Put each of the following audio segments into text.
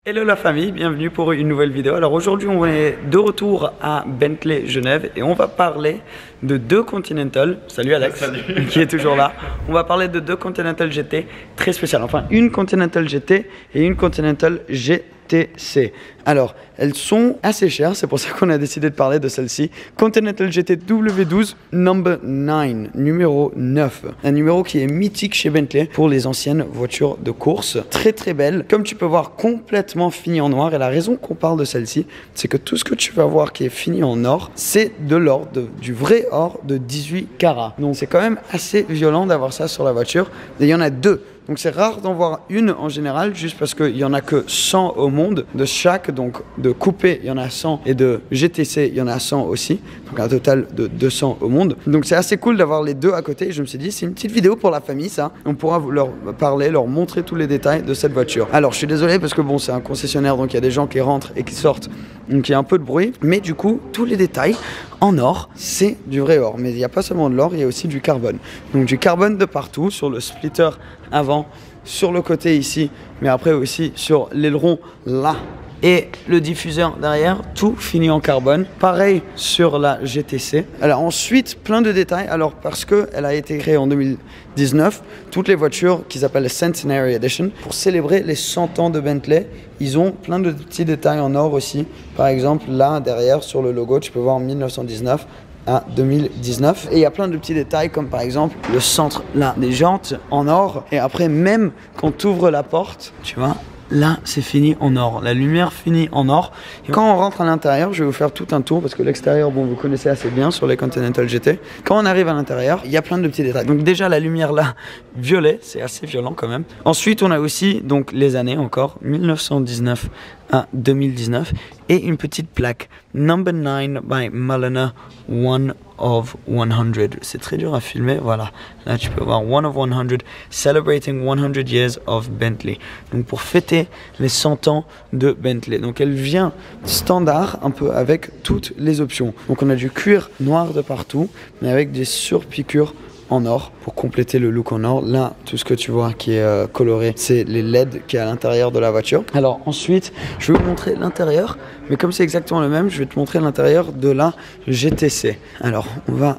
Hello la famille, bienvenue pour une nouvelle vidéo. Alors aujourd'hui on est de retour à Bentley Genève et on va parler de deux Continental. Salut Alex. Salut. Qui est toujours là. On va parler de deux Continental GT très spéciales. Enfin une Continental GT et une Continental GTC. Alors elles sont assez chères, c'est pour ça qu'on a décidé de parler de celle-ci. Continental GT W12 number 9, numéro 9. Un numéro qui est mythique chez Bentley pour les anciennes voitures de course. Très très belle, comme tu peux voir complètement fini en noir. Et la raison qu'on parle de celle-ci, c'est que tout ce que tu vas voir qui est fini en or, c'est de l'or, du vrai or de 18 carats. Donc c'est quand même assez violent d'avoir ça sur la voiture. Et il y en a deux. Donc c'est rare d'en voir une en général, juste parce qu'il n'y en a que 100 au monde de chaque. Donc de coupé, il y en a 100 et de GTC, il y en a 100 aussi. Donc un total de 200 au monde. Donc c'est assez cool d'avoir les deux à côté. Je me suis dit, c'est une petite vidéo pour la famille ça. On pourra leur parler, leur montrer tous les détails de cette voiture. Alors je suis désolé parce que bon, c'est un concessionnaire, donc il y a des gens qui rentrent et qui sortent. Donc il y a un peu de bruit. Mais du coup, tous les détails en or, c'est du vrai or. Mais il n'y a pas seulement de l'or, il y a aussi du carbone. Donc du carbone de partout, sur le splitter avant, sur le côté ici, mais après aussi sur l'aileron là. Et le diffuseur derrière, tout fini en carbone. Pareil sur la GTC. Alors ensuite, plein de détails. Alors parce qu'elle a été créée en 2019, toutes les voitures qu'ils appellent Centenary Edition, pour célébrer les 100 ans de Bentley, ils ont plein de petits détails en or aussi. Par exemple, là derrière sur le logo, tu peux voir 1919 à 2019. Et il y a plein de petits détails comme par exemple le centre là des jantes en or. Et après, même quand tu ouvres la porte, tu vois, là, c'est fini en or. La lumière finie en or. Et quand on rentre à l'intérieur, je vais vous faire tout un tour parce que l'extérieur, bon, vous connaissez assez bien sur les Continental GT. Quand on arrive à l'intérieur, il y a plein de petits détails. Donc déjà, la lumière là, violet, c'est assez violent quand même. Ensuite, on a aussi donc les années encore, 1919 à 2019 et une petite plaque Number 9 by Mulliner, One of 100. C'est très dur à filmer, voilà. Là tu peux voir One of 100, celebrating 100 years of Bentley. Donc pour fêter les 100 ans de Bentley. Donc elle vient standard un peu avec toutes les options. Donc on a du cuir noir de partout, mais avec des surpiqûres en or pour compléter le look en or. Là, tout ce que tu vois qui est coloré, c'est les LED qui est à l'intérieur de la voiture. Alors ensuite, je vais vous montrer l'intérieur, mais comme c'est exactement le même, je vais te montrer l'intérieur de la GTC. Alors, on va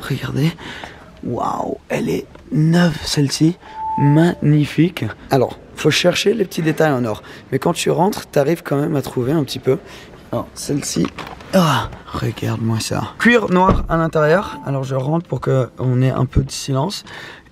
regarder. Waouh, elle est neuve celle-ci, magnifique. Alors, faut chercher les petits détails en or, mais quand tu rentres, tu arrives quand même à trouver un petit peu. Alors, celle-ci, regarde-moi ça. Cuir noir à l'intérieur. Alors, je rentre pour qu'on ait un peu de silence.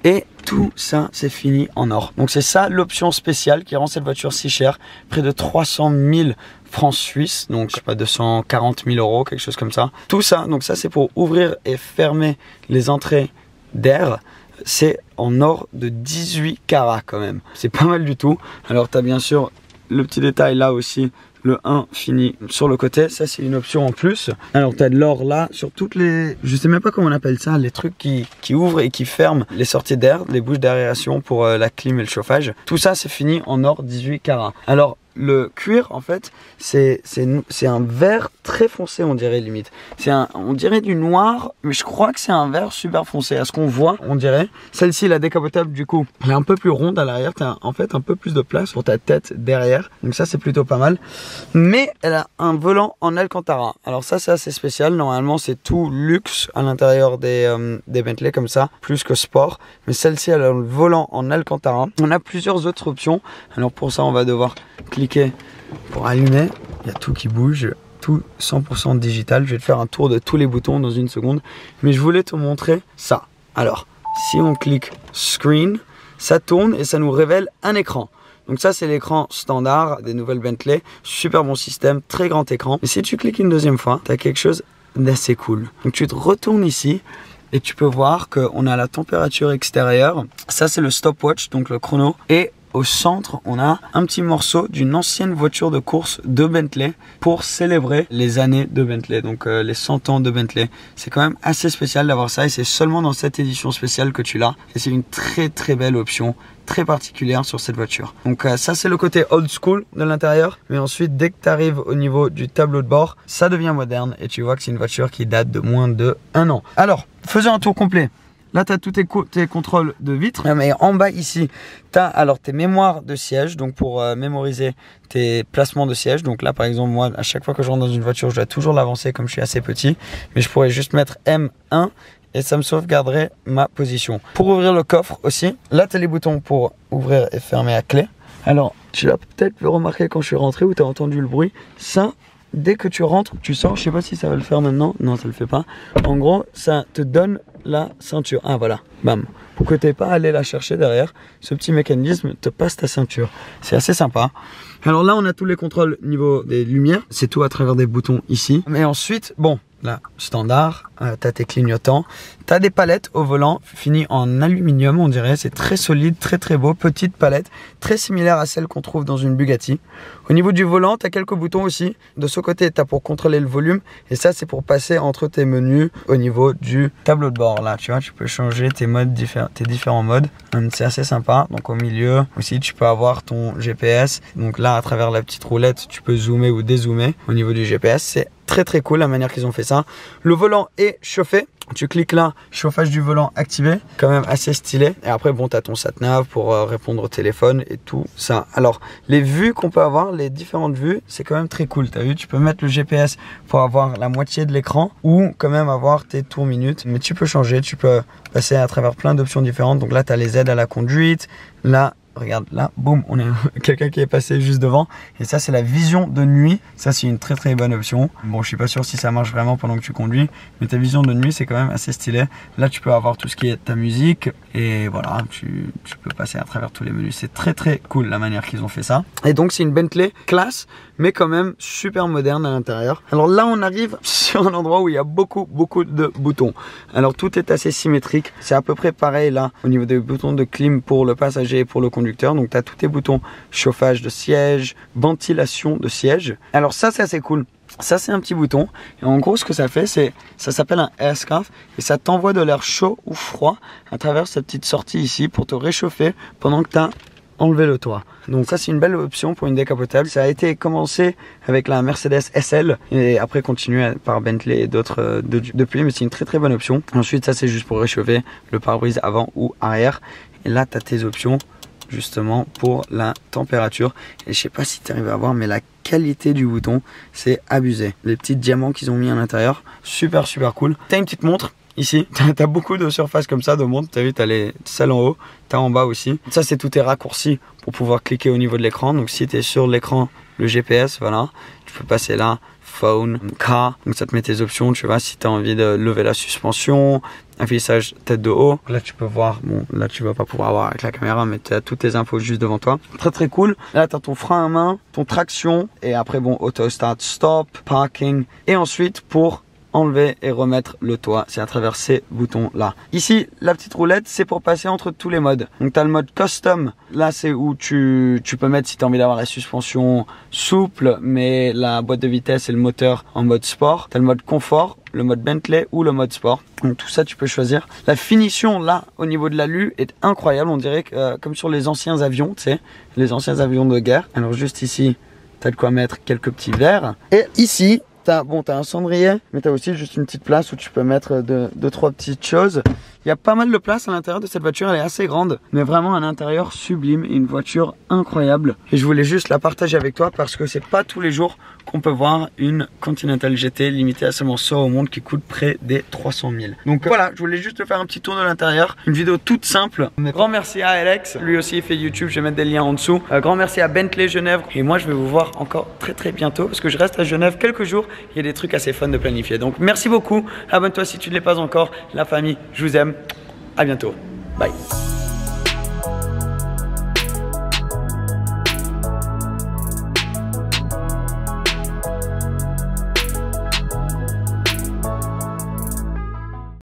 Et tout ça, c'est fini en or. Donc, c'est ça l'option spéciale qui rend cette voiture si chère. Près de 300 000 francs suisses. Donc, je sais pas, 240 000 euros, quelque chose comme ça. Tout ça, donc ça, c'est pour ouvrir et fermer les entrées d'air. C'est en or de 18 carats quand même. C'est pas mal du tout. Alors, tu as bien sûr le petit détail là aussi. Le 1 fini sur le côté, ça c'est une option en plus. Alors tu as de l'or là sur toutes les, je sais même pas comment on appelle ça, les trucs qui ouvrent et qui ferment les sorties d'air, les bouches d'aération pour la clim et le chauffage. Tout ça c'est fini en or 18 carats. Alors le cuir en fait c'est un vert très foncé, on dirait limite. On dirait du noir, mais je crois que c'est un vert super foncé. À ce qu'on voit, on dirait. Celle-ci, la décapotable du coup, elle est un peu plus ronde à l'arrière. Tu as en fait un peu plus de place pour ta tête derrière. Donc ça c'est plutôt pas mal. Mais elle a un volant en Alcantara. Alors ça c'est assez spécial. Normalement c'est tout luxe à l'intérieur des Bentley comme ça, plus que sport. Mais celle-ci elle a le volant en Alcantara. On a plusieurs autres options. Alors pour ça on va devoir cliquer pour allumer. Il y a tout qui bouge, tout 100% digital. Je vais te faire un tour de tous les boutons dans une seconde, mais je voulais te montrer ça. Alors si on clique screen, ça tourne et ça nous révèle un écran. Donc ça c'est l'écran standard des nouvelles Bentley, super bon système, très grand écran. Et si tu cliques une deuxième fois, tu as quelque chose d'assez cool. Donc tu te retournes ici et tu peux voir qu'on a la température extérieure. Ça c'est le stopwatch, donc le chrono. Et au centre, on a un petit morceau d'une ancienne voiture de course de Bentley pour célébrer les années de Bentley, donc les 100 ans de Bentley. C'est quand même assez spécial d'avoir ça et c'est seulement dans cette édition spéciale que tu l'as. Et c'est une très très belle option, très particulière sur cette voiture. Donc ça c'est le côté old school de l'intérieur, mais ensuite dès que tu arrives au niveau du tableau de bord, ça devient moderne et tu vois que c'est une voiture qui date de moins de 1 an. Alors, faisons un tour complet. Là, tu as tous tes contrôles de vitres. Mais en bas ici, tu as alors tes mémoires de siège, donc pour mémoriser tes placements de siège. Donc là, par exemple, moi, à chaque fois que je rentre dans une voiture, je dois toujours l'avancer comme je suis assez petit. Mais je pourrais juste mettre M1 et ça me sauvegarderait ma position. Pour ouvrir le coffre aussi, là, tu as les boutons pour ouvrir et fermer à clé. Alors, tu l'as peut-être remarqué quand je suis rentré ou tu as entendu le bruit. Ça, dès que tu rentres, tu sors. Je sais pas si ça va le faire maintenant. Non, ça le fait pas. En gros, ça te donne la ceinture. Ah, voilà. Bam. Pour que tu n'aies pas à aller la chercher derrière, ce petit mécanisme te passe ta ceinture. C'est assez sympa. Alors là, on a tous les contrôles niveau des lumières. C'est tout à travers des boutons ici. Mais ensuite, bon, là, standard, tu as tes clignotants. Tu as des palettes au volant finies en aluminium, on dirait. C'est très solide, très beau. Petite palette, très similaire à celle qu'on trouve dans une Bugatti. Au niveau du volant, tu as quelques boutons aussi. De ce côté, tu as pour contrôler le volume. Et ça, c'est pour passer entre tes menus au niveau du tableau de bord. Là, tu vois, tu peux changer tes modes, tes différents modes. C'est assez sympa. Donc au milieu, aussi, tu peux avoir ton GPS. Donc là, à travers la petite roulette, tu peux zoomer ou dézoomer au niveau du GPS. C'est très cool la manière qu'ils ont fait ça. Le volant est chauffé. Tu cliques là, chauffage du volant activé, quand même assez stylé. Et après, bon, tu as ton sat-nav pour répondre au téléphone et tout ça. Alors, les vues qu'on peut avoir, les différentes vues, c'est quand même très cool. Tu as vu, tu peux mettre le GPS pour avoir la moitié de l'écran ou quand même avoir tes tours minutes. Mais tu peux changer, tu peux passer à travers plein d'options différentes. Donc là, tu as les aides à la conduite. Là, regarde, là, boum, on a quelqu'un qui est passé juste devant. Et ça, c'est la vision de nuit. Ça, c'est une très bonne option. Bon, je suis pas sûr si ça marche vraiment pendant que tu conduis, mais ta vision de nuit, c'est quand même assez stylé. Là, tu peux avoir tout ce qui est ta musique. Et voilà, tu peux passer à travers tous les menus. C'est très cool la manière qu'ils ont fait ça. Et donc, c'est une Bentley classe, mais quand même super moderne à l'intérieur. Alors là, on arrive sur un endroit où il y a beaucoup de boutons. Alors, tout est assez symétrique. C'est à peu près pareil là, au niveau des boutons de clim pour le passager et pour le conducteur. Donc tu as tous tes boutons chauffage de siège, ventilation de siège. Alors ça, c'est assez cool. Ça, c'est un petit bouton. Et en gros, ce que ça fait, ça s'appelle un air scarf. Et ça t'envoie de l'air chaud ou froid à travers cette petite sortie ici pour te réchauffer pendant que tu as enlevé le toit. Donc ça, c'est une belle option pour une décapotable. Ça a été commencé avec la Mercedes SL et après continué par Bentley et d'autres depuis. Mais c'est une très bonne option. Ensuite, ça, c'est juste pour réchauffer le pare-brise avant ou arrière. Et là, tu as tes options justement pour la température. Et je sais pas si tu arrives à voir, mais la qualité du bouton, c'est abusé. Les petits diamants qu'ils ont mis à l'intérieur, super cool. Tu as une petite montre ici, tu as beaucoup de surfaces comme ça de montre. Tu as vu, tu as celles en haut, tu as en bas aussi. Ça, c'est tous tes raccourcis pour pouvoir cliquer au niveau de l'écran. Donc si tu es sur l'écran, le GPS, voilà, tu peux passer là, phone, car. Donc ça te met tes options, tu vois, si tu as envie de lever la suspension, affichage tête de haut. Là, tu peux voir, bon, là, tu vas pas pouvoir voir avec la caméra, mais tu as toutes tes infos juste devant toi. Très cool. Là, tu as ton frein à main, ton traction, et après, bon, auto start, stop, parking. Et ensuite, pour enlever et remettre le toit, c'est à travers ces boutons là. Ici, la petite roulette, c'est pour passer entre tous les modes. Donc tu as le mode custom, là c'est où tu peux mettre si tu as envie d'avoir la suspension souple, mais la boîte de vitesse et le moteur en mode sport. Tu as le mode confort, le mode Bentley ou le mode sport. Donc tout ça, tu peux choisir. La finition là, au niveau de l'alu, est incroyable. On dirait que comme sur les anciens avions, tu sais, les anciens avions de guerre. Alors juste ici, tu as de quoi mettre quelques petits verres. Et ici, t'as un cendrier, mais tu as aussi juste une petite place où tu peux mettre deux, trois petites choses. Il y a pas mal de place à l'intérieur de cette voiture, elle est assez grande, mais vraiment un intérieur sublime et une voiture incroyable. Et je voulais juste la partager avec toi parce que c'est pas tous les jours qu'on peut voir une Continental GT limitée à seulement ça au monde qui coûte près des 300 000. Donc voilà, je voulais juste te faire un petit tour de l'intérieur, une vidéo toute simple. Grand merci à Alex, lui aussi il fait YouTube, je vais mettre des liens en dessous. Grand merci à Bentley Genève et moi je vais vous voir encore très bientôt parce que je reste à Genève quelques jours, il y a des trucs assez fun de planifier. Donc merci beaucoup, abonne-toi si tu ne l'es pas encore, la famille, je vous aime. À bientôt. Bye.